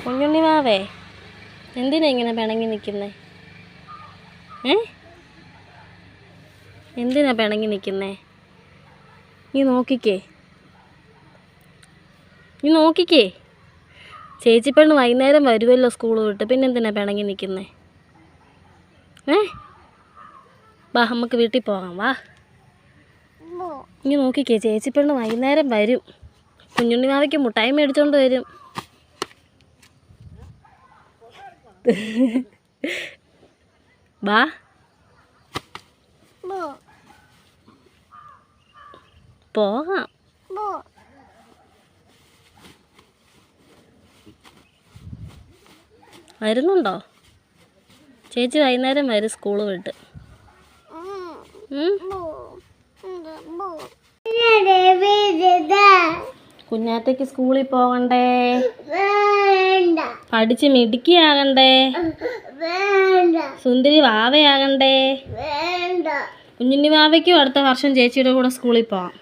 കുഞ്ഞുണ്ണി മാവേ, എന്തിനാ ഇങ്ങനെ പിണങ്ങി നിൽക്കുന്നേ? എന്തിനാ പിണങ്ങി നിൽക്കുന്നേ? നീ നോക്കിക്കേ ചേച്ചി പെണ്ണ് വൈകുന്നേരം വരുമല്ലോ സ്കൂൾ വിട്ട്, പിന്നെ എന്തിനാ പിണങ്ങി നിൽക്കുന്നേ? വാ നമുക്ക് വീട്ടിൽ പോകാം, വാ. നീ നോക്കിക്കേ ചേച്ചി പെണ്ണ് വൈകുന്നേരം വരും, കുഞ്ഞുണ്ണി മാവയ്ക്ക് മുട്ടായി മേടിച്ചോണ്ട് വരും. വാ. പോകാം. വരുന്നുണ്ടോ? ചേച്ചി വൈകുന്നേരം വരും സ്കൂൾ വിട്ട്. കുഞ്ഞാറ്റയ്ക്ക് സ്കൂളിൽ പോകണ്ടേ? പഠിച്ച് മിടുക്കിയാകണ്ടേ? സുന്ദരി വാവയാകണ്ടേ? കുഞ്ഞുണ്ണി വാവയ്ക്കും അടുത്ത വർഷം ചേച്ചിയുടെ കൂടെ സ്കൂളിൽ പോകാം.